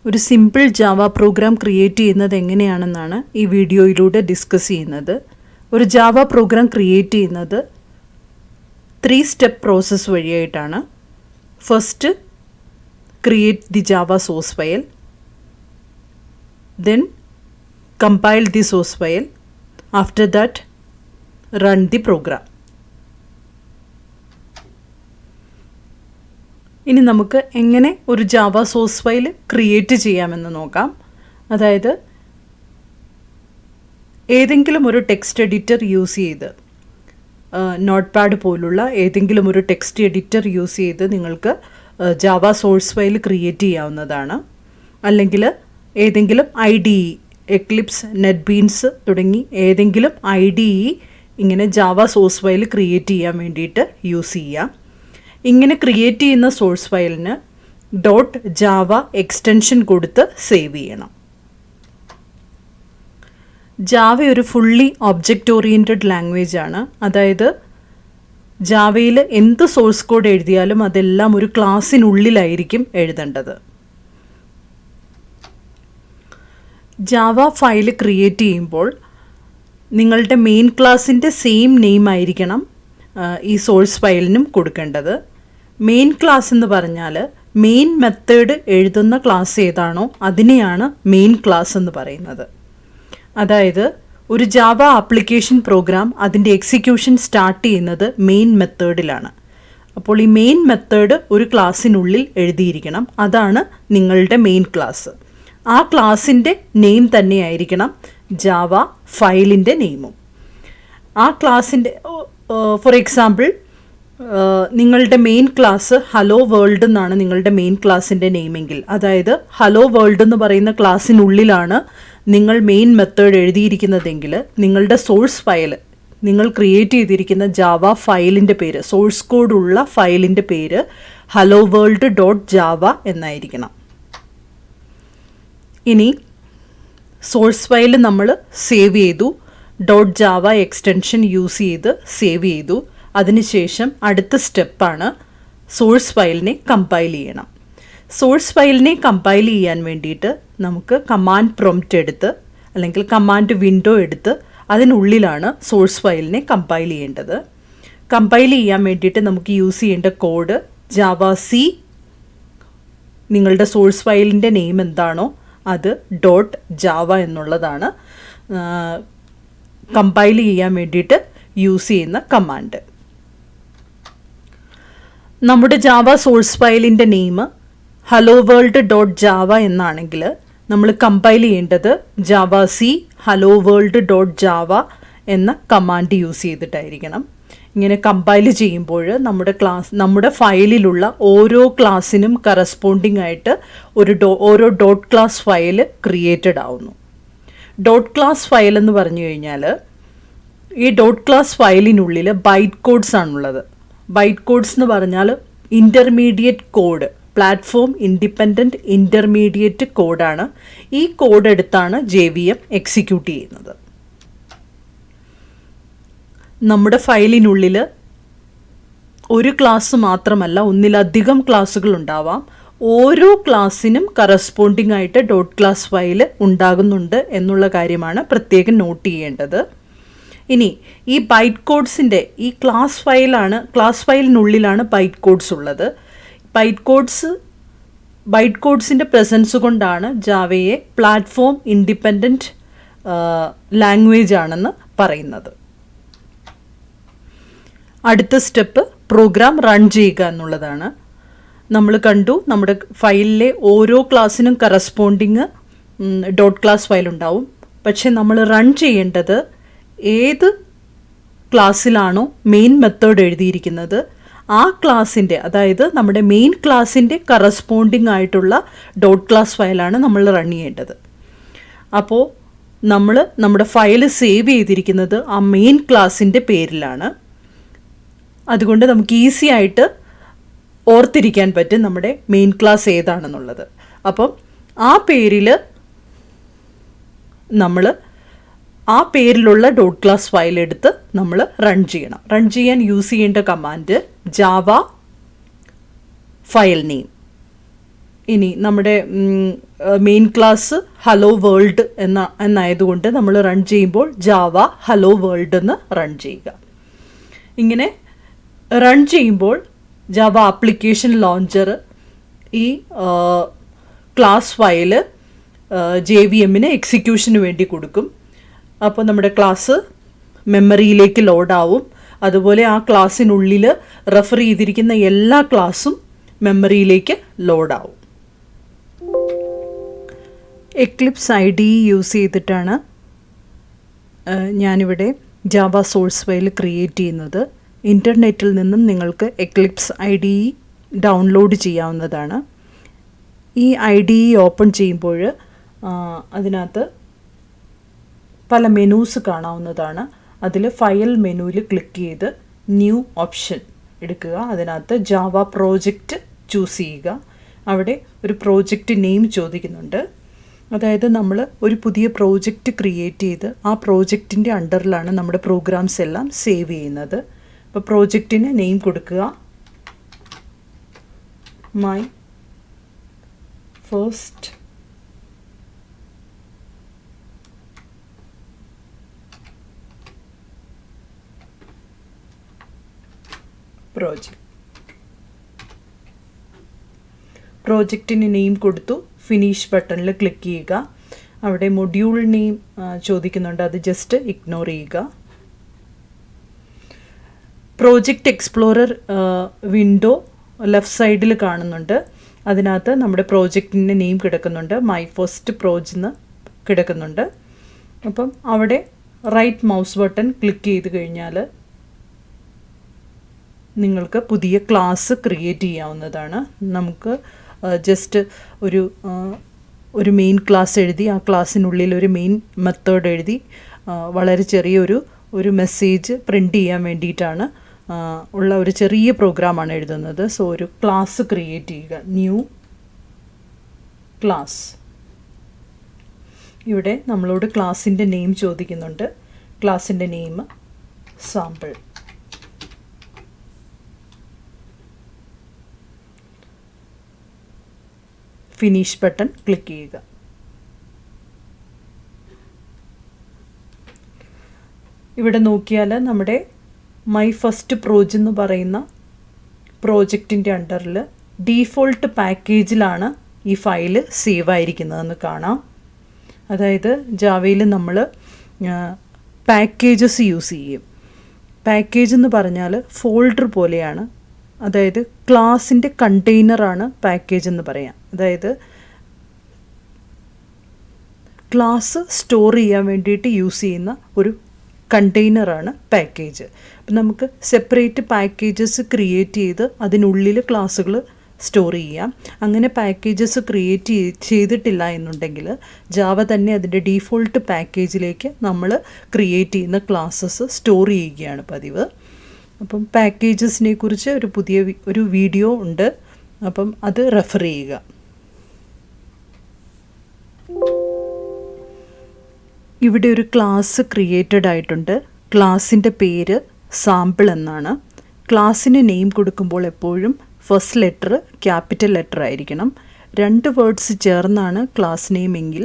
ഒരു simple Java program create ചെയ്യുന്നത് എങ്ങനെയാണെന്നാണ് ഈ വീഡിയോയിലൂടെ ഡിസ്കസ് ചെയ്യുന്നത്. ഒരു ജാവ പ്രോഗ്രാം ക്രിയേറ്റ് ചെയ്യുന്നത് 3 സ്റ്റെപ്പ് പ്രോസസ്സ് വഴിയായിട്ടാണ്. First, create the Java source file, then compile the source file, after that run the program. ഇനി നമുക്ക് എങ്ങനെ ഒരു ജാവ സോഴ്സ് ഫയൽ ക്രിയേറ്റ് ചെയ്യാമെന്ന് നോക്കാം. അതായത് ഏതെങ്കിലും ഒരു ടെക്സ്റ്റ് എഡിറ്റർ യൂസ് ചെയ്ത്, നോട്ട് പാഡ് പോലുള്ള ഏതെങ്കിലും ഒരു ടെക്സ്റ്റ് എഡിറ്റർ യൂസ് ചെയ്ത് നിങ്ങൾക്ക് ജാവ സോഴ്സ് ഫയൽ ക്രിയേറ്റ് ചെയ്യാവുന്നതാണ്. അല്ലെങ്കിൽ ഏതെങ്കിലും IDE, എക്ലിപ്സ്, നെറ്റ്ബീൻസ് തുടങ്ങി ഏതെങ്കിലും IDE ഇങ്ങനെ ജാവ സോഴ്സ് ഫയൽ ക്രിയേറ്റ് ചെയ്യാൻ വേണ്ടിയിട്ട് യൂസ് ചെയ്യാം. ഇങ്ങനെ ക്രിയേറ്റ് ചെയ്യുന്ന സോഴ്സ് ഫയലിന് .java എക്സ്റ്റൻഷൻ കൊടുത്ത് സേവ് ചെയ്യണം. ജാവ ഒരു ഫുള്ളി ഒബ്ജക്റ്റ് ഓറിയൻറ്റഡ് ലാംഗ്വേജ് ആണ്. അതായത് ജാവയിൽ എന്ത് സോഴ്സ് കോഡ് എഴുതിയാലും അതെല്ലാം ഒരു ക്ലാസ്സിനുള്ളിലായിരിക്കും എഴുതേണ്ടത്. ജാവ ഫയൽ ക്രിയേറ്റ് ചെയ്യുമ്പോൾ നിങ്ങളുടെ മെയിൻ ക്ലാസ്സിൻ്റെ സെയിം നെയിം ആയിരിക്കണം ഈ സോഴ്സ് ഫയലിനും കൊടുക്കേണ്ടത്. മെയിൻ ക്ലാസ് എന്ന് പറഞ്ഞാൽ മെയിൻ മെത്തേഡ് എഴുതുന്ന ക്ലാസ് ഏതാണോ അതിനെയാണ് മെയിൻ ക്ലാസ് എന്ന് പറയുന്നത്. അതായത് ഒരു ജാവ ആപ്ലിക്കേഷൻ പ്രോഗ്രാം അതിൻ്റെ എക്സിക്യൂഷൻ സ്റ്റാർട്ട് ചെയ്യുന്നത് മെയിൻ മെത്തേഡിലാണ്. അപ്പോൾ ഈ മെയിൻ മെത്തേഡ് ഒരു ക്ലാസ്സിനുള്ളിൽ എഴുതിയിരിക്കണം. അതാണ് നിങ്ങളുടെ മെയിൻ ക്ലാസ്. ആ ക്ലാസ്സിൻ്റെ നെയിം തന്നെയായിരിക്കണം ജാവ ഫയലിൻ്റെ നെയിമും. ആ ക്ലാസ്സിൻ്റെ ഫോർ എക്സാമ്പിൾ നിങ്ങളുടെ മെയിൻ ക്ലാസ് ഹലോ വേൾഡ് എന്നാണ് നിങ്ങളുടെ മെയിൻ ക്ലാസ്സിൻ്റെ നെയിമെങ്കിൽ, അതായത് ഹലോ വേൾഡ് എന്ന് പറയുന്ന ക്ലാസ്സിനുള്ളിലാണ് നിങ്ങൾ മെയിൻ മെത്തേഡ് എഴുതിയിരിക്കുന്നതെങ്കിൽ നിങ്ങളുടെ സോഴ്സ് ഫയൽ, നിങ്ങൾ ക്രിയേറ്റ് ചെയ്തിരിക്കുന്ന ജാവ ഫയലിൻ്റെ പേര്, സോഴ്സ് കോഡുള്ള ഫയലിൻ്റെ പേര് ഹലോ വേൾഡ് .java എന്നായിരിക്കണം. ഇനി സോഴ്സ് ഫയൽ നമ്മൾ സേവ് ചെയ്തു, .java എക്സ്റ്റൻഷൻ യൂസ് ചെയ്ത് സേവ് ചെയ്തു. അതിനുശേഷം അടുത്ത സ്റ്റെപ്പാണ് സോഴ്സ് ഫയലിനെ കമ്പൈൽ ചെയ്യണം. സോഴ്സ് ഫയലിനെ കമ്പൈൽ ചെയ്യാൻ വേണ്ടിയിട്ട് നമുക്ക് കമാൻഡ് പ്രോംപ്റ്റ് എടുത്ത് അല്ലെങ്കിൽ കമാൻഡ് വിൻഡോ എടുത്ത് അതിനുള്ളിലാണ് സോഴ്സ് ഫയലിനെ കമ്പൈൽ ചെയ്യേണ്ടത്. കമ്പൈൽ ചെയ്യാൻ വേണ്ടിയിട്ട് നമുക്ക് യൂസ് ചെയ്യേണ്ട കോഡ് JavaC, നിങ്ങളുടെ സോഴ്സ് ഫയലിൻ്റെ നെയിം എന്താണോ അത് .java എന്നുള്ളതാണ് കമ്പൈൽ ചെയ്യാൻ വേണ്ടിയിട്ട് യൂസ് ചെയ്യുന്ന കമാൻഡ്. നമ്മുടെ ജാവ സോഴ്സ് ഫയലിൻ്റെ നെയിം ഹലോ വേൾഡ് .java എന്നാണെങ്കിൽ നമ്മൾ കമ്പൈൽ ചെയ്യേണ്ടത് JavaC ഹലോ വേൾഡ് .java എന്ന കമാൻഡ് യൂസ് ചെയ്തിട്ടായിരിക്കണം. ഇങ്ങനെ കമ്പൈൽ ചെയ്യുമ്പോൾ നമ്മുടെ ഫയലിലുള്ള ഓരോ ക്ലാസ്സിനും കറസ്പോണ്ടിങ് ആയിട്ട് ഓരോ ഡോട്ട് ക്ലാസ് ഫയൽ ക്രിയേറ്റഡ് ആവുന്നു. ഡോട്ട് ക്ലാസ് ഫയൽ എന്ന് പറഞ്ഞു കഴിഞ്ഞാൽ ഈ ഡോട്ട് ക്ലാസ് ഫയലിനുള്ളിൽ ബൈറ്റ് കോഡ്സ് ആണുള്ളത്. ബൈറ്റ് കോഡ്സ് എന്ന് പറഞ്ഞാൽ intermediate code, platform independent intermediate കോഡാണ്. ഈ കോഡ് എടുത്താണ് JVM എക്സിക്യൂട്ട് ചെയ്യുന്നത്. നമ്മുടെ ഫയലിനുള്ളിൽ ഒരു ക്ലാസ് മാത്രമല്ല ഒന്നിലധികം ക്ലാസ്സുകൾ ഉണ്ടാവാം. ഓരോ ക്ലാസ്സിനും കറസ്പോണ്ടിങ് ആയിട്ട് ഡോട്ട് ക്ലാസ് ഫയൽ ഉണ്ടാകുന്നുണ്ട് എന്നുള്ള കാര്യമാണ് പ്രത്യേകം നോട്ട് ചെയ്യേണ്ടത്. ഇനി ഈ ബൈറ്റ് കോഡ്സിൻ്റെ ഈ ക്ലാസ് ഫയലിനുള്ളിലാണ് ബൈറ്റ് കോഡ്സ് ഉള്ളത്. ബൈറ്റ് കോഡ്സിൻ്റെ പ്രസൻസ് കൊണ്ടാണ് ജാവയെ പ്ലാറ്റ്ഫോം ഇൻഡിപെൻഡൻറ്റ് ലാംഗ്വേജ് ആണെന്ന് പറയുന്നത്. അടുത്ത സ്റ്റെപ്പ് പ്രോഗ്രാം റൺ ചെയ്യുക എന്നുള്ളതാണ്. നമ്മൾ കണ്ടു നമ്മുടെ ഫയലിലെ ഓരോ ക്ലാസ്സിനും കറസ്പോണ്ടിങ് ഡോട്ട് ക്ലാസ് ഫയൽ ഉണ്ടാവും. പക്ഷേ നമ്മൾ റൺ ചെയ്യേണ്ടത് ഏത് ക്ലാസ്സിലാണോ മെയിൻ മെത്തേഡ് എഴുതിയിരിക്കുന്നത് ആ ക്ലാസ്സിൻ്റെ, അതായത് നമ്മുടെ മെയിൻ ക്ലാസ്സിൻ്റെ കറസ്പോണ്ടിങ് ആയിട്ടുള്ള ഡോട്ട് ക്ലാസ് ഫയലാണ് നമ്മൾ റൺ ചെയ്യേണ്ടത്. അപ്പോൾ നമ്മൾ നമ്മുടെ ഫയൽ സേവ് ചെയ്തിരിക്കുന്നത് ആ മെയിൻ ക്ലാസ്സിൻ്റെ പേരിലാണ്. അതുകൊണ്ട് നമുക്ക് ഈസി ആയിട്ട് ഓർത്തിരിക്കാൻ പറ്റും നമ്മുടെ മെയിൻ ക്ലാസ് ഏതാണെന്നുള്ളത്. അപ്പം ആ പേരിലുള്ള ഡോട്ട് ക്ലാസ് ഫയൽ എടുത്ത് നമ്മൾ റൺ ചെയ്യണം. റൺ ചെയ്യാൻ യൂസ് ചെയ്യേണ്ട കമാൻഡ് ജാവ ഫയൽ നെയിം. ഇനി നമ്മുടെ മെയിൻ ക്ലാസ് ഹലോ വേൾഡ് എന്നായതുകൊണ്ട് നമ്മൾ റൺ ചെയ്യുമ്പോൾ ജാവ ഹലോ വേൾഡ് എന്ന് റൺ ചെയ്യുക. ഇങ്ങനെ റൺ ചെയ്യുമ്പോൾ ജാവ ആപ്ലിക്കേഷൻ ലോഞ്ചർ ഈ ക്ലാസ് ഫയല് JVMന് എക്സിക്യൂഷന് വേണ്ടി കൊടുക്കും. അപ്പോൾ നമ്മുടെ ക്ലാസ് മെമ്മറിയിലേക്ക് ലോഡാവും. അതുപോലെ ആ ക്ലാസ്സിനുള്ളിൽ റെഫർ ചെയ്തിരിക്കുന്ന എല്ലാ ക്ലാസ്സും മെമ്മറിയിലേക്ക് ലോഡാവും. എക്ലിപ്സ് IDE യൂസ് ചെയ്തിട്ടാണ് ഞാനിവിടെ ജാവ സോഴ്സ് ഫയൽ ക്രിയേറ്റ് ചെയ്യുന്നത്. ഇൻ്റർനെറ്റിൽ നിന്നും നിങ്ങൾക്ക് എക്ലിപ്സ് IDE ഡൗൺലോഡ് ചെയ്യാവുന്നതാണ്. ഈ IDE ഓപ്പൺ ചെയ്യുമ്പോൾ അതിനകത്ത് പല മെനൂസ് കാണാവുന്നതാണ്. അതിൽ ഫയൽ മെനുവിൽ ക്ലിക്ക് ചെയ്ത് ന്യൂ ഓപ്ഷൻ എടുക്കുക. അതിനകത്ത് ജാവ പ്രോജക്റ്റ് ചൂസ് ചെയ്യുക. അവിടെ ഒരു പ്രോജക്റ്റ് നെയിം ചോദിക്കുന്നുണ്ട്. അതായത് നമ്മൾ ഒരു പുതിയ പ്രോജക്റ്റ് ക്രിയേറ്റ് ചെയ്ത് ആ പ്രോജക്റ്റിൻ്റെ അണ്ടറിലാണ് നമ്മുടെ പ്രോഗ്രാംസ് എല്ലാം സേവ് ചെയ്യുന്നത്. അപ്പോൾ പ്രോജക്റ്റിന് നെയിം കൊടുക്കുക. മൈ ഫസ്റ്റ് പ്രോജക്റ്റിന് നെയിം കൊടുത്തു. ഫിനിഷ് ബട്ടണിൽ ക്ലിക്ക് ചെയ്യുക. അവിടെ മൊഡ്യൂൾ നെയിം ചോദിക്കുന്നുണ്ട്, അത് ജസ്റ്റ് ഇഗ്നോർ ചെയ്യുക. പ്രോജക്റ്റ് എക്സ്പ്ലോറർ വിൻഡോ ലെഫ്റ്റ് സൈഡിൽ കാണുന്നുണ്ട്. അതിനകത്ത് നമ്മുടെ പ്രോജക്റ്റിൻ്റെ നെയിം കിടക്കുന്നുണ്ട്. മൈ ഫസ്റ്റ് പ്രോജ് എന്ന് കിടക്കുന്നുണ്ട്. അപ്പം അവിടെ റൈറ്റ് മൗസ് ബട്ടൺ ക്ലിക്ക് ചെയ്ത് കഴിഞ്ഞാൽ നിങ്ങൾക്ക് പുതിയ ക്ലാസ് ക്രിയേറ്റ് ചെയ്യാവുന്നതാണ്. നമുക്ക് ജസ്റ്റ് ഒരു മെയിൻ ക്ലാസ് എഴുതി ആ ക്ലാസ്സിനുള്ളിൽ ഒരു മെയിൻ മെത്തേഡ് എഴുതി വളരെ ചെറിയൊരു മെസ്സേജ് പ്രിൻ്റ് ചെയ്യാൻ വേണ്ടിയിട്ടാണ് ഉള്ള ഒരു ചെറിയ പ്രോഗ്രാമാണ് എഴുതുന്നത്. സോ ഒരു ക്ലാസ് ക്രിയേറ്റ് ചെയ്യുക. New class. ഇവിടെ നമ്മളോട് ക്ലാസ്സിൻ്റെ നെയിം ചോദിക്കുന്നുണ്ട്. ക്ലാസ്സിൻ്റെ name sample. Finish button click ചെയ്യുക. ഇവിടെ നോക്കിയാൽ നമ്മുടെ മൈ ഫസ്റ്റ് പ്രോജ് എന്ന് പറയുന്ന പ്രോജക്റ്റിൻ്റെ അണ്ടറിൽ ഡീഫോൾട്ട് പാക്കേജിലാണ് ഈ ഫയൽ സേവ് ആയിരിക്കുന്നതെന്ന് കാണാം. അതായത് ജാവയിൽ നമ്മൾ പാക്കേജസ് യൂസ് ചെയ്യും. പാക്കേജ് എന്ന് പറഞ്ഞാൽ ഫോൾഡർ പോലെയാണ്. അതായത് ക്ലാസിൻ്റെ കണ്ടെയ്നറാണ് പാക്കേജ് എന്ന് പറയാം. അതായത് ക്ലാസ് സ്റ്റോർ ചെയ്യാൻ വേണ്ടിയിട്ട് യൂസ് ചെയ്യുന്ന ഒരു കണ്ടെയ്നറാണ് പാക്കേജ്. അപ്പം നമുക്ക് സെപ്പറേറ്റ് പാക്കേജസ് ക്രിയേറ്റ് ചെയ്ത് അതിനുള്ളിൽ ക്ലാസ്സുകൾ സ്റ്റോർ ചെയ്യാം. അങ്ങനെ പാക്കേജസ് ക്രിയേറ്റ് ചെയ്തിട്ടില്ല എന്നുണ്ടെങ്കിൽ ജാവ തന്നെ അതിൻ്റെ ഡീഫോൾട്ട് പാക്കേജിലേക്ക് നമ്മൾ ക്രിയേറ്റ് ചെയ്യുന്ന ക്ലാസ്സസ് സ്റ്റോർ ചെയ്യുകയാണ് പതിവ്. അപ്പം പാക്കേജസിനെ കുറിച്ച് ഒരു വീഡിയോ ഉണ്ട്. അപ്പം അത് റെഫർ ചെയ്യുക. ഇവിടെ ഒരു ക്ലാസ് ക്രിയേറ്റഡ് ആയിട്ടുണ്ട്. ക്ലാസിൻ്റെ പേര് സാമ്പിൾ എന്നാണ്. ക്ലാസ്സിന് നെയിം കൊടുക്കുമ്പോൾ എപ്പോഴും ഫസ്റ്റ് ലെറ്റർ ക്യാപിറ്റൽ ലെറ്റർ ആയിരിക്കണം. 2 വേർഡ്സ് ചേർന്നാണ് ക്ലാസ് നെയിം എങ്കിൽ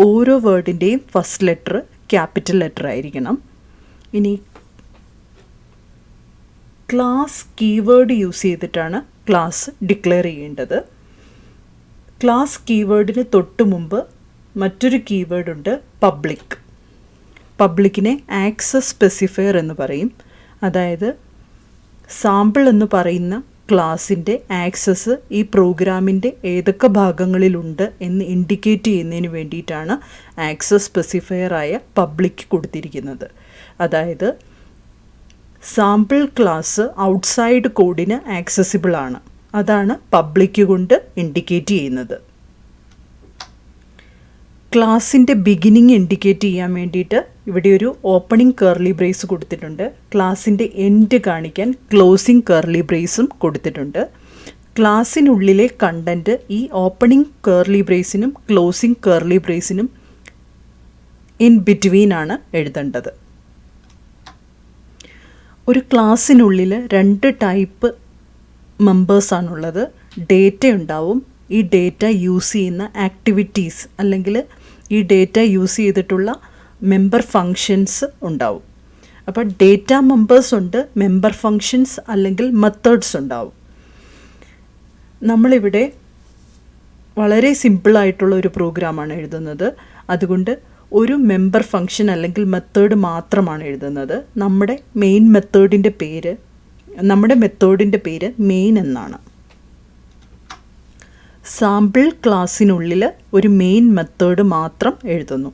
ഓരോ വേർഡിൻ്റെയും ഫസ്റ്റ് ലെറ്റർ ക്യാപിറ്റൽ ലെറ്റർ ആയിരിക്കണം. ഇനി ക്ലാസ് കീവേഡ് യൂസ് ചെയ്തിട്ടാണ് ക്ലാസ് ഡിക്ലെയർ ചെയ്യേണ്ടത്. ക്ലാസ് കീവേഡിന് തൊട്ട് മുമ്പ് മറ്റൊരു കീവേഡുണ്ട്, പബ്ലിക്. പബ്ലിക്കിനെ ആക്സസ് സ്പെസിഫയർ എന്ന് പറയും. അതായത് സാമ്പിൾ എന്ന് പറയുന്ന ക്ലാസിൻ്റെ ആക്സസ് ഈ പ്രോഗ്രാമിൻ്റെ ഏതൊക്കെ ഭാഗങ്ങളിലുണ്ട് എന്ന് ഇൻഡിക്കേറ്റ് ചെയ്യുന്നതിന് വേണ്ടിയിട്ടാണ് ആക്സസ് സ്പെസിഫയറായ പബ്ലിക് കൊടുത്തിരിക്കുന്നത്. അതായത് സാമ്പിൾ ക്ലാസ് ഔട്ട്സൈഡ് കോഡിന് ആക്സസിബിൾ ആണ്. അതാണ് പബ്ലിക് കൊണ്ട് ഇൻഡിക്കേറ്റ് ചെയ്യുന്നത്. ക്ലാസിൻ്റെ ബിഗിനിങ് ഇൻഡിക്കേറ്റ് ചെയ്യാൻ വേണ്ടിയിട്ട് ഇവിടെ ഒരു ഓപ്പണിംഗ് കർലി ബ്രേസ് കൊടുത്തിട്ടുണ്ട്. ക്ലാസിൻ്റെ എൻഡ് കാണിക്കാൻ ക്ലോസിംഗ് കർലി ബ്രേസും കൊടുത്തിട്ടുണ്ട്. ക്ലാസ്സിനുള്ളിലെ കണ്ടൻറ്റ് ഈ ഓപ്പണിംഗ് കർലി ബ്രേസിനും ക്ലോസിംഗ് കർലി ബ്രേസിനും ഇൻ ബിറ്റ്വീനാണ് എഴുതേണ്ടത്. ഒരു ക്ലാസ്സിനുള്ളിൽ 2 ടൈപ്പ് മെമ്പേഴ്സാണുള്ളത്. ഡേറ്റ ഉണ്ടാവും, ഈ ഡേറ്റ യൂസ് ചെയ്യുന്ന ആക്ടിവിറ്റീസ് അല്ലെങ്കിൽ ഈ ഡേറ്റ യൂസ് ചെയ്തിട്ടുള്ള മെമ്പർ ഫങ്ഷൻസ് ഉണ്ടാവും. അപ്പോൾ ഡേറ്റ മെമ്പേഴ്സ് ഉണ്ട്, മെമ്പർ ഫങ്ഷൻസ് അല്ലെങ്കിൽ മെത്തേഡ്സ് ഉണ്ടാവും. നമ്മളിവിടെ വളരെ സിമ്പിളായിട്ടുള്ള ഒരു പ്രോഗ്രാമാണ് എഴുതുന്നത്. അതുകൊണ്ട് ഒരു മെമ്പർ ഫങ്ഷൻ അല്ലെങ്കിൽ മെത്തേഡ് മാത്രമാണ് എഴുതുന്നത്. നമ്മുടെ മെത്തേഡിൻ്റെ പേര് മെയിൻ എന്നാണ്. സാമ്പിൾ ക്ലാസ്സിനുള്ളിൽ ഒരു മെയിൻ മെത്തേഡ് മാത്രം എഴുതുന്നു.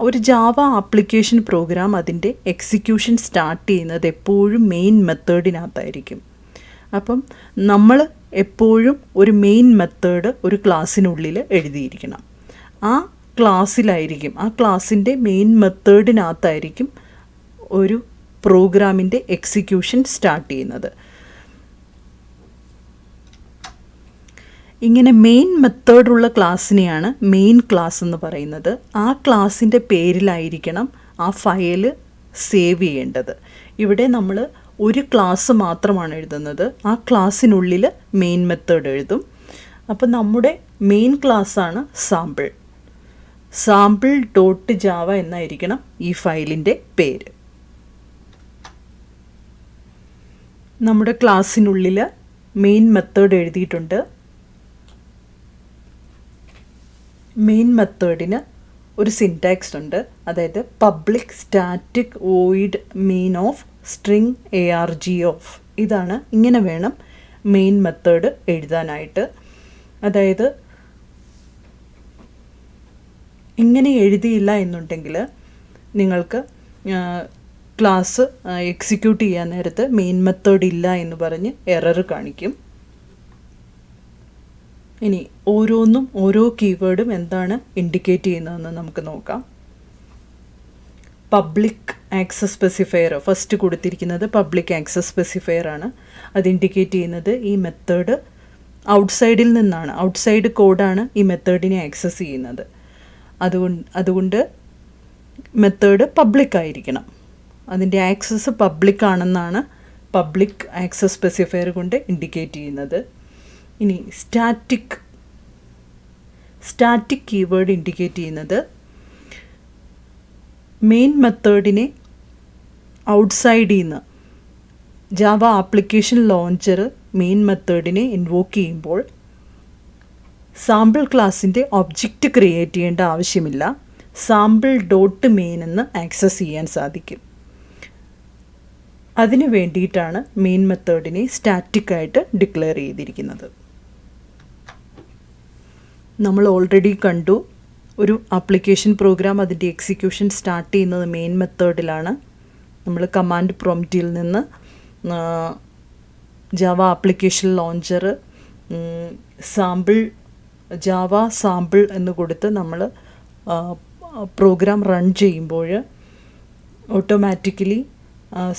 ഒരു ജാവ ആപ്ലിക്കേഷൻ പ്രോഗ്രാം അതിൻ്റെ എക്സിക്യൂഷൻ സ്റ്റാർട്ട് ചെയ്യുന്നത് എപ്പോഴും മെയിൻ മെത്തേഡിനകത്തായിരിക്കും. അപ്പം നമ്മൾ എപ്പോഴും ഒരു മെയിൻ മെത്തേഡ് ഒരു ക്ലാസ്സിനുള്ളിൽ എഴുതിയിരിക്കണം. ആ ക്ലാസ്സിൻ്റെ മെയിൻ മെത്തേഡിനകത്തായിരിക്കും ഒരു പ്രോഗ്രാമിൻ്റെ എക്സിക്യൂഷൻ സ്റ്റാർട്ട് ചെയ്യുന്നത്. ഇങ്ങനെ മെയിൻ മെത്തേഡുള്ള ക്ലാസ്സിനെയാണ് മെയിൻ ക്ലാസ് എന്ന് പറയുന്നത്. ആ ക്ലാസ്സിൻ്റെ പേരിലായിരിക്കണം ആ ഫയൽ സേവ് ചെയ്യേണ്ടത്. ഇവിടെ നമ്മൾ ഒരു ക്ലാസ് മാത്രമാണ് എഴുതുന്നത്. ആ ക്ലാസ്സിനുള്ളിൽ മെയിൻ മെത്തേഡ് എഴുതും. അപ്പോൾ നമ്മുടെ മെയിൻ ക്ലാസ്സാണ് സാമ്പിൾ ഡോട്ട് ജാവ എന്നായിരിക്കണം ഈ ഫയലിൻ്റെ പേര്. നമ്മുടെ ക്ലാസ്സിനുള്ളിൽ മെയിൻ മെത്തേഡ് എഴുതിയിട്ടുണ്ട്. മെയിൻ മെത്തേഡിന് ഒരു സിൻടാക്സ് ഉണ്ട്. അതായത് public static void main off string arg of. ഇങ്ങനെ വേണം മെയിൻ മെത്തേഡ് എഴുതാനായിട്ട്. അതായത് ഇങ്ങനെ എഴുതിയില്ല എന്നുണ്ടെങ്കിൽ നിങ്ങൾക്ക് ക്ലാസ് എക്സിക്യൂട്ട് ചെയ്യാൻ നേരത്ത് മെയിൻ മെത്തേഡ് ഇല്ല എന്ന് പറഞ്ഞ് എറർ കാണിക്കും. ഇനി ഓരോ കീവേഡും എന്താണ് ഇൻഡിക്കേറ്റ് ചെയ്യുന്നതെന്ന് നമുക്ക് നോക്കാം. പബ്ലിക് ആക്സസ് സ്പെസിഫയർ ഫസ്റ്റ് കൊടുത്തിരിക്കുന്നത് പബ്ലിക് ആക്സസ് സ്പെസിഫയർ ആണ്. അത് ഇൻഡിക്കേറ്റ് ചെയ്യുന്നത് ഈ മെത്തേഡ് ഔട്ട്സൈഡിൽ നിന്നാണ്, ഔട്ട്സൈഡ് കോഡാണ് ഈ മെത്തേഡിനെ ആക്സസ് ചെയ്യുന്നത്. അതുകൊണ്ട് മെത്തേഡ് പബ്ലിക് ആയിരിക്കണം. അതിൻ്റെ ആക്സസ് പബ്ലിക് ആണെന്നാണ് പബ്ലിക് ആക്സസ് സ്പെസിഫയർ കൊണ്ട് ഇൻഡിക്കേറ്റ് ചെയ്യുന്നത്. ഇനി സ്റ്റാറ്റിക് കീവേഡ് ഇൻഡിക്കേറ്റ് ചെയ്യുന്നത് മെയിൻ മെത്തേഡിനെ ഔട്ട്സൈഡിൽ നിന്ന് ജാവ ആപ്ലിക്കേഷൻ ലോഞ്ചർ മെയിൻ മെത്തേഡിനെ ഇൻവോക്ക് ചെയ്യുമ്പോൾ സാമ്പിൾ ക്ലാസ്സിൻ്റെ ഒബ്ജക്റ്റ് ക്രിയേറ്റ് ചെയ്യേണ്ട ആവശ്യമില്ല. സാമ്പിൾ ഡോട്ട് മെയിൻ എന്ന് ആക്സസ് ചെയ്യാൻ സാധിക്കും. അതിനു വേണ്ടിയിട്ടാണ് മെയിൻ മെത്തേഡിനെ സ്റ്റാറ്റിക്കായിട്ട് ഡിക്ലെയർ ചെയ്തിരിക്കുന്നത്. നമ്മൾ ഓൾറെഡി കണ്ടു, ഒരു ആപ്ലിക്കേഷൻ പ്രോഗ്രാം അതിൻ്റെ എക്സിക്യൂഷൻ സ്റ്റാർട്ട് ചെയ്യുന്നത് മെയിൻ മെത്തേഡിലാണ്. നമ്മൾ കമാൻഡ് പ്രോംപ്റ്റിൽ നിന്ന് Java application launcher Java sample എന്ന് കൊടുത്ത് നമ്മൾ പ്രോഗ്രാം റൺ ചെയ്യുമ്പോൾ ഓട്ടോമാറ്റിക്കലി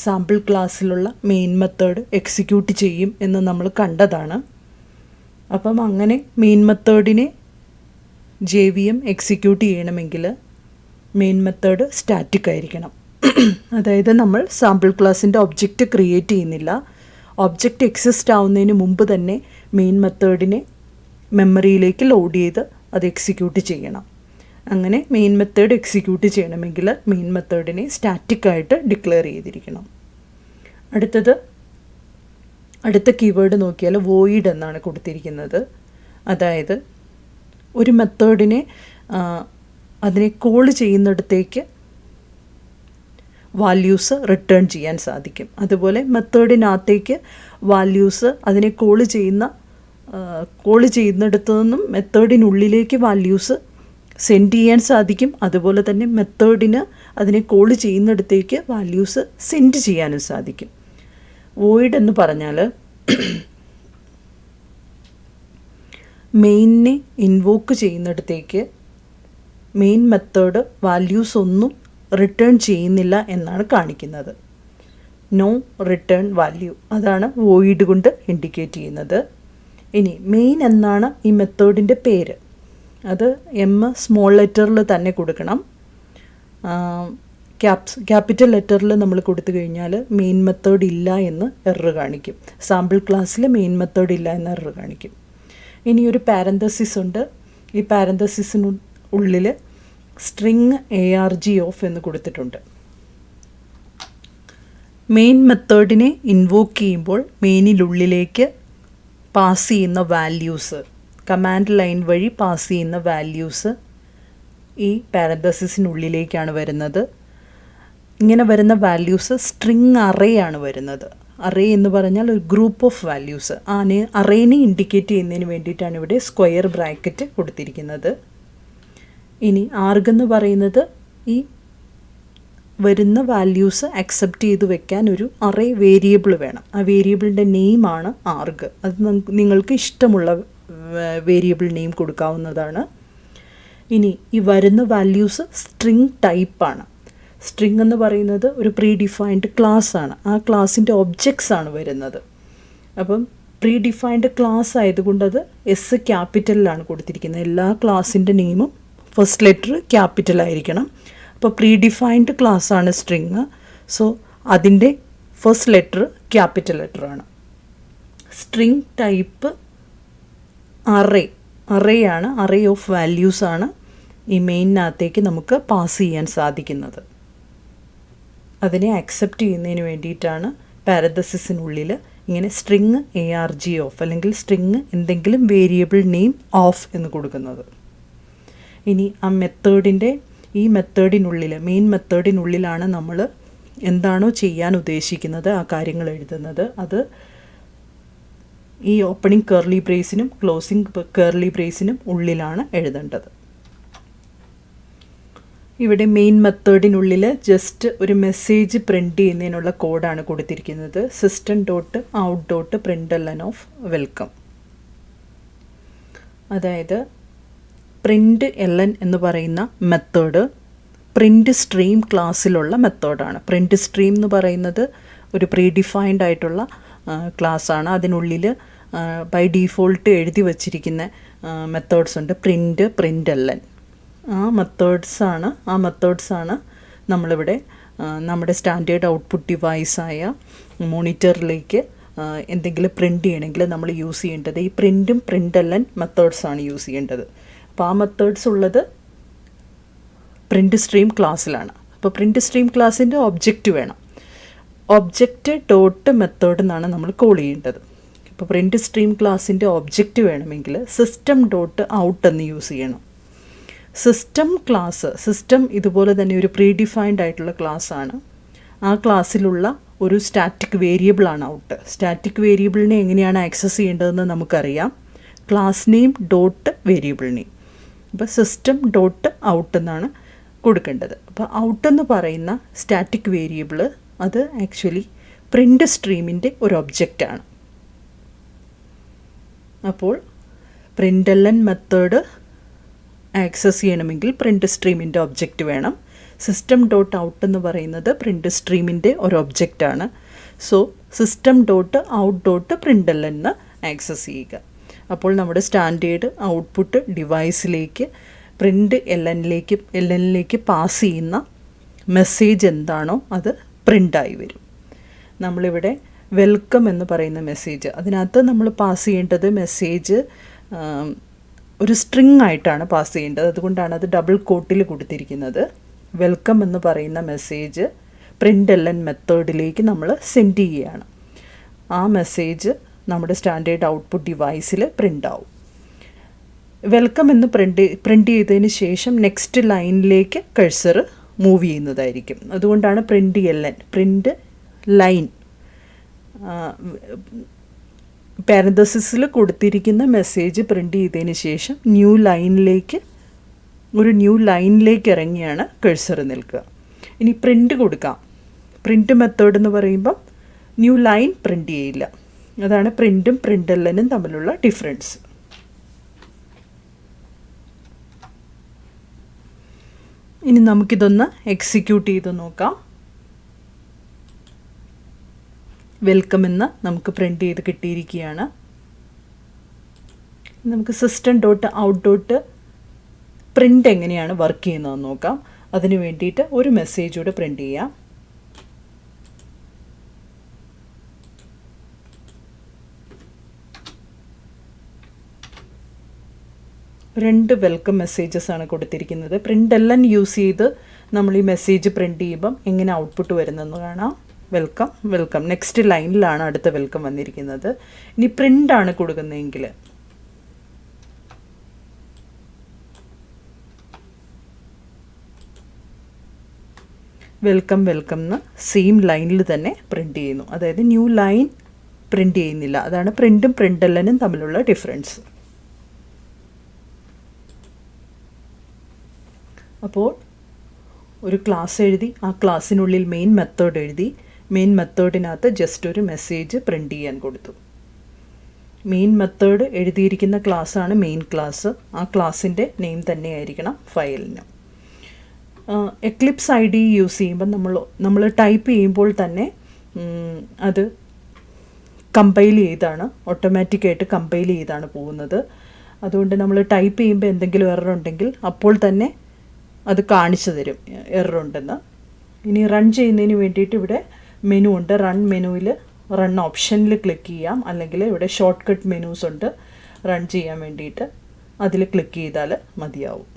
സാമ്പിൾ ക്ലാസ്സിലുള്ള മെയിൻ മെത്തേഡ് എക്സിക്യൂട്ട് ചെയ്യും എന്ന് നമ്മൾ കണ്ടതാണ്. അപ്പം അങ്ങനെ മെയിൻ മെത്തേഡിനെ JVM എക്സിക്യൂട്ട് ചെയ്യണമെങ്കിൽ മെയിൻ മെത്തേഡ് സ്റ്റാറ്റിക് ആയിരിക്കണം. അതായത് നമ്മൾ സാമ്പിൾ ക്ലാസ്സിൻ്റെ ഒബ്ജക്റ്റ് ക്രിയേറ്റ് ചെയ്യുന്നില്ല. ഒബ്ജക്റ്റ് എക്സിസ്റ്റ് ആവുന്നതിന് മുമ്പ് തന്നെ മെയിൻ മെത്തേഡിനെ മെമ്മറിയിലേക്ക് ലോഡ് ചെയ്ത് അത് എക്സിക്യൂട്ട് ചെയ്യണം. അങ്ങനെ മെയിൻ മെത്തേഡ് എക്സിക്യൂട്ട് ചെയ്യണമെങ്കിൽ മെയിൻ മെത്തേഡിനെ സ്റ്റാറ്റിക്കായിട്ട് ഡിക്ലെയർ ചെയ്തിരിക്കണം. അടുത്ത കീവേഡ് നോക്കിയാൽ വോയിഡ് എന്നാണ് കൊടുത്തിരിക്കുന്നത്. അതായത് ഒരു മെത്തേഡിനെ അതിനെ കോൾ ചെയ്യുന്നിടത്തേക്ക് വാല്യൂസ് റിട്ടേൺ ചെയ്യാൻ സാധിക്കും. അതുപോലെ മെത്തേഡിനകത്തേക്ക് വാല്യൂസ് അതിനെ കോൾ ചെയ്യുന്നിടത്തു നിന്നും മെത്തേഡിനുള്ളിലേക്ക് വാല്യൂസ് സെൻഡ് ചെയ്യാൻ സാധിക്കും. അതുപോലെ തന്നെ മെത്തേഡിന് അതിനെ കോൾ ചെയ്യുന്നിടത്തേക്ക് വാല്യൂസ് സെൻഡ് ചെയ്യാനും സാധിക്കും. വോയിഡ് എന്ന് പറഞ്ഞാൽ മെയിനിനെ ഇൻവോക്ക് ചെയ്യുന്നിടത്തേക്ക് മെയിൻ മെത്തേഡ് വാല്യൂസ് ഒന്നും റിട്ടേൺ ചെയ്യുന്നില്ല എന്നാണ് കാണിക്കുന്നത്. നോ റിട്ടേൺ വാല്യൂ, അതാണ് വോയിഡ് കൊണ്ട് ഇൻഡിക്കേറ്റ് ചെയ്യുന്നത്. ഇനി മെയിൻ എന്നാണ് ഈ മെത്തേഡിൻ്റെ പേര്. അത് സ്മോൾ ലെറ്ററിൽ തന്നെ കൊടുക്കണം. ക്യാപിറ്റൽ ലെറ്ററിൽ നമ്മൾ കൊടുത്തു കഴിഞ്ഞാൽ മെയിൻ മെത്തേഡ് ഇല്ല എന്ന് എറർ കാണിക്കും. സാമ്പിൾ ക്ലാസ്സിൽ മെയിൻ മെത്തേഡ് ഇല്ല എന്ന് എറർ കാണിക്കും. ഇനി ഒരു പാരന്തസിസ് ഉണ്ട്. ഈ പാരന്തസിസിന് ഉള്ളിൽ സ്ട്രിങ് ARG ഓഫ് എന്ന് കൊടുത്തിട്ടുണ്ട്. മെയിൻ മെത്തേഡിനെ ഇൻവോക്ക് ചെയ്യുമ്പോൾ മെയിനിനുള്ളിലേക്ക് പാസ് ചെയ്യുന്ന വാല്യൂസ്, കമാൻഡ് ലൈൻ വഴി പാസ് ചെയ്യുന്ന വാല്യൂസ് ഈ പാരന്തസിസിനുള്ളിലേക്കാണ് വരുന്നത്. ഇങ്ങനെ വരുന്ന വാല്യൂസ് സ്ട്രിങ് അറേ ആണ് വരുന്നത്. അറേ എന്ന് പറഞ്ഞാൽ ഒരു ഗ്രൂപ്പ് ഓഫ് വാല്യൂസ്. അറേനെ ഇൻഡിക്കേറ്റ് ചെയ്യുന്നതിന് വേണ്ടിയിട്ടാണ് ഇവിടെ സ്ക്വയർ ബ്രാക്കറ്റ് കൊടുത്തിരിക്കുന്നത്. ഇനി ആർഗ് എന്ന് പറയുന്നത് ഈ വരുന്ന വാല്യൂസ് അക്സെപ്റ്റ് ചെയ്ത് വെക്കാൻ ഒരു അറേ വേരിയബിൾ വേണം. ആ വേരിയബിളിൻ്റെ നെയിമാണ് ആർഗ്. അത് നിങ്ങൾക്ക് ഇഷ്ടമുള്ള വേരിയബിൾ നെയിം കൊടുക്കാവുന്നതാണ്. ഇനി ഈ വരുന്ന വാല്യൂസ് സ്ട്രിങ് ടൈപ്പാണ്. സ്ട്രിങ് എന്ന് പറയുന്നത് ഒരു പ്രീ ഡിഫൈൻഡ് ക്ലാസ് ആണ്. ആ ക്ലാസ്സിൻ്റെ ഒബ്ജക്ട്സ് ആണ് വരുന്നത്. അപ്പം പ്രീ ഡിഫൈൻഡ് ക്ലാസ് ആയതുകൊണ്ട് അത് എസ് ക്യാപിറ്റലിലാണ് കൊടുത്തിരിക്കുന്നത്. എല്ലാ ക്ലാസ്സിൻ്റെ നെയിമും ഫസ്റ്റ് ലെറ്റർ ക്യാപിറ്റൽ ആയിരിക്കണം. അപ്പോൾ പ്രീ ഡിഫൈൻഡ് ക്ലാസ് ആണ് സ്ട്രിങ്. സോ അതിൻ്റെ ഫസ്റ്റ് ലെറ്റർ ക്യാപിറ്റൽ ലെറ്റർ ആണ്. സ്ട്രിങ് ടൈപ്പ് അറേയാണ്. അറേ ഓഫ് വാല്യൂസ് ആണ് ഈ മെയിനകത്തേക്ക് നമുക്ക് പാസ് ചെയ്യാൻ സാധിക്കുന്നത്. അതിനെ അക്സെപ്റ്റ് ചെയ്യുന്നതിന് വേണ്ടിയിട്ടാണ് പാരന്തസിസിനുള്ളിൽ ഇങ്ങനെ സ്ട്രിങ് ARG ഓഫ് അല്ലെങ്കിൽ സ്ട്രിങ് എന്തെങ്കിലും വേരിയബിൾ നെയിം ഓഫ് എന്ന് കൊടുക്കുന്നത്. ഇനി ആ ഈ മെത്തേഡിനുള്ളിൽ മെയിൻ മെത്തേഡിനുള്ളിലാണ് നമ്മൾ എന്താണോ ചെയ്യാൻ ഉദ്ദേശിക്കുന്നത് ആ കാര്യങ്ങൾ എഴുതുന്നത്. അത് ഈ ഓപ്പണിംഗ് കർലി ബ്രേസിനും ക്ലോസിംഗ് കർലി ബ്രേസിനും ഉള്ളിലാണ് എഴുതേണ്ടത്. ഇവിടെ മെയിൻ മെത്തേഡിനുള്ളിൽ ജസ്റ്റ് ഒരു മെസ്സേജ് പ്രിൻ്റ് ചെയ്യുന്നതിനുള്ള കോഡാണ് കൊടുത്തിരിക്കുന്നത്. system.out.println of welcome. അതായത് പ്രിൻ്റ് ln എന്ന് പറയുന്ന മെത്തേഡ് പ്രിൻ്റ് സ്ട്രീം ക്ലാസ്സിലുള്ള മെത്തേഡാണ്. പ്രിൻ്റ് സ്ട്രീം എന്ന് പറയുന്നത് ഒരു പ്രീ ഡിഫൈൻഡ് ആയിട്ടുള്ള ക്ലാസ്സാണ്. അതിനുള്ളിൽ ബൈ ഡീഫോൾട്ട് എഴുതി വച്ചിരിക്കുന്ന മെത്തേഡ്സ് ഉണ്ട്. പ്രിൻ്റ് ln ആ മെത്തേഡ്സാണ് നമ്മളിവിടെ നമ്മുടെ സ്റ്റാൻഡേർഡ് ഔട്ട്പുട്ട് ഡിവൈസായ മോണിറ്ററിലേക്ക് എന്തെങ്കിലും പ്രിൻ്റ് ചെയ്യണമെങ്കിൽ നമ്മൾ യൂസ് ചെയ്യേണ്ടത് ഈ പ്രിൻ്റ് മെത്തേഡ്സാണ് യൂസ് ചെയ്യേണ്ടത്. അപ്പോൾ ആ മെത്തേഡ്സ് ഉള്ളത് പ്രിൻ്റ് സ്ട്രീം ക്ലാസ്സിലാണ്. അപ്പോൾ പ്രിൻ്റ് സ്ട്രീം ക്ലാസ്സിൻ്റെ ഒബ്ജക്റ്റ് വേണം. ഒബ്ജക്റ്റ് ഡോട്ട് മെത്തേഡ് എന്നാണ് നമ്മൾ കോൾ ചെയ്യേണ്ടത്. അപ്പോൾ പ്രിൻ്റ് സ്ട്രീം ക്ലാസ്സിൻ്റെ ഒബ്ജക്റ്റ് വേണമെങ്കിൽ system.out എന്ന് യൂസ് ചെയ്യണം. സിസ്റ്റം ഇതുപോലെ തന്നെ ഒരു പ്രീ ഡിഫൈൻഡ് ആയിട്ടുള്ള ക്ലാസ്സാണ്. ആ ക്ലാസ്സിലുള്ള ഒരു സ്റ്റാറ്റിക് വേരിയബിളാണ് ഔട്ട്. സ്റ്റാറ്റിക് വേരിയബിളിനെ എങ്ങനെയാണ് ആക്സസ് ചെയ്യേണ്ടതെന്ന് നമുക്കറിയാം. Class name dot variable name. അപ്പോൾ system.out എന്നാണ് കൊടുക്കേണ്ടത്. അപ്പോൾ ഔട്ട് എന്ന് പറയുന്ന സ്റ്റാറ്റിക് വേരിയബിൾ അത് ആക്ച്വലി പ്രിൻ്റ് സ്ട്രീമിൻ്റെ ഒരു ഒബ്ജക്റ്റാണ്. അപ്പോൾ println മെത്തേഡ് ആക്സസ് ചെയ്യണമെങ്കിൽ പ്രിൻ്റ് സ്ട്രീമിൻ്റെ ഒബ്ജക്റ്റ് വേണം. system.out എന്ന് പറയുന്നത് പ്രിൻ്റ് സ്ട്രീമിൻ്റെ ഒരു ഒബ്ജക്റ്റാണ്. സോ system.out.println എന്ന് ആക്സസ് ചെയ്യുക. അപ്പോൾ നമ്മുടെ സ്റ്റാൻഡേർഡ് ഔട്ട്പുട്ട് ഡിവൈസിലേക്ക് LNലേക്ക് പാസ് ചെയ്യുന്ന മെസ്സേജ് എന്താണോ അത് പ്രിൻ്റായി വരും. നമ്മളിവിടെ വെൽക്കം എന്ന് പറയുന്ന മെസ്സേജ്, അതിനകത്ത് നമ്മൾ പാസ് ചെയ്യേണ്ടത് മെസ്സേജ് ഒരു സ്ട്രിങ് ആയിട്ടാണ് പാസ് ചെയ്യേണ്ടത്. അതുകൊണ്ടാണ് അത് ഡബിൾ കോട്ടിൽ കൊടുത്തിരിക്കുന്നത്. വെൽക്കം എന്ന് പറയുന്ന മെസ്സേജ് പ്രിൻ്റ് മെത്തേഡിലേക്ക് നമ്മൾ സെൻഡ് ചെയ്യുകയാണ്. ആ മെസ്സേജ് നമ്മുടെ സ്റ്റാൻഡേർഡ് ഔട്ട്പുട്ട് ഡിവൈസിൽ പ്രിൻ്റ് ആവും. വെൽക്കം എന്ന് പ്രിൻ്റ് ചെയ്തതിന് ശേഷം നെക്സ്റ്റ് ലൈനിലേക്ക് കഴ്സർ മൂവ് ചെയ്യുന്നതായിരിക്കും. അതുകൊണ്ടാണ് പ്രിൻ്റ് ലൈൻ പാരന്തസിസിൽ കൊടുത്തിരിക്കുന്ന മെസ്സേജ് പ്രിൻ്റ് ചെയ്തതിന് ശേഷം ന്യൂ ലൈനിലേക്ക് ഇറങ്ങിയാണ് കഴ്സർ നിൽക്കുക. ഇനി പ്രിൻ്റ് കൊടുക്കാം. പ്രിൻ്റ് മെത്തേഡ് എന്ന് പറയുമ്പം ന്യൂ ലൈൻ പ്രിൻ്റ് ചെയ്യില്ല. അതാണ് പ്രിൻ്റും പ്രിൻ്റ് തമ്മിലുള്ള ഡിഫറൻസ്. ഇനി നമുക്കിതൊന്ന് എക്സിക്യൂട്ട് ചെയ്ത് നോക്കാം. വെൽക്കം എന്ന് നമുക്ക് പ്രിൻ്റ് ചെയ്ത് കിട്ടിയിരിക്കുകയാണ്. നമുക്ക് system.out.print എങ്ങനെയാണ് വർക്ക് ചെയ്യുന്നതെന്ന് നോക്കാം. അതിന് വേണ്ടിയിട്ട് ഒരു മെസ്സേജ് കൂടെ പ്രിൻ്റ് ചെയ്യാം. രണ്ട് വെൽക്കം മെസ്സേജസ് ആണ് കൊടുത്തിരിക്കുന്നത്. പ്രിൻ്റ് എല്ലാം യൂസ് ചെയ്ത് നമ്മൾ ഈ മെസ്സേജ് പ്രിൻ്റ് ചെയ്യുമ്പം എങ്ങനെ ഔട്ട്പുട്ട് വരുന്നതെന്ന് കാണാം. Welcome welcome. നെക്സ്റ്റ് ലൈനിലാണ് അടുത്ത വെൽക്കം വന്നിരിക്കുന്നത്. ഇനി പ്രിൻ്റാണ് കൊടുക്കുന്നതെങ്കിൽ വെൽക്കം വെൽക്കം എന്ന് സെയിം ലൈനിൽ തന്നെ പ്രിൻ്റ് ചെയ്യുന്നു. അതായത് ന്യൂ ലൈൻ പ്രിൻ്റ് ചെയ്യുന്നില്ല. അതാണ് പ്രിൻ്റും പ്രിൻ്റെല്ലനും തമ്മിലുള്ള ഡിഫറൻസ്. അപ്പോൾ ഒരു ക്ലാസ് എഴുതി, ആ ക്ലാസ്സിനുള്ളിൽ മെയിൻ മെത്തേഡ് എഴുതി, മെയിൻ മെത്തേഡിനകത്ത് ജസ്റ്റ് ഒരു മെസ്സേജ് പ്രിൻ്റ് ചെയ്യാൻ കൊടുത്തു. മെയിൻ മെത്തേഡ് എഴുതിയിരിക്കുന്ന ക്ലാസ്സാണ് മെയിൻ ക്ലാസ്. ആ ക്ലാസ്സിൻ്റെ നെയിം തന്നെയായിരിക്കണം ഫയലിന്. എക്ലിപ്സ് ID യൂസ് ചെയ്യുമ്പോൾ നമ്മൾ ടൈപ്പ് ചെയ്യുമ്പോൾ തന്നെ അത് കമ്പൈൽ ചെയ്താണ്, ഓട്ടോമാറ്റിക്കായിട്ട് കമ്പൈൽ ചെയ്താണ് പോകുന്നത്. അതുകൊണ്ട് നമ്മൾ ടൈപ്പ് ചെയ്യുമ്പോൾ എന്തെങ്കിലും എറർ ഉണ്ടെങ്കിൽ അപ്പോൾ തന്നെ അത് കാണിച്ചു തരും എറർ ഉണ്ടെന്ന്. ഇനി റൺ ചെയ്യുന്നതിന് വേണ്ടിയിട്ട് ഇവിടെ മെനു ഉണ്ട്. റൺ മെനുവിൽ റൺ ഓപ്ഷനിൽ ക്ലിക്ക് ചെയ്യാം, അല്ലെങ്കിൽ ഇവിടെ ഷോർട്ട് കട്ട് മെനൂസ് ഉണ്ട് റൺ ചെയ്യാൻ വേണ്ടിയിട്ട്, അതിൽ ക്ലിക്ക് ചെയ്താൽ മതിയാവും.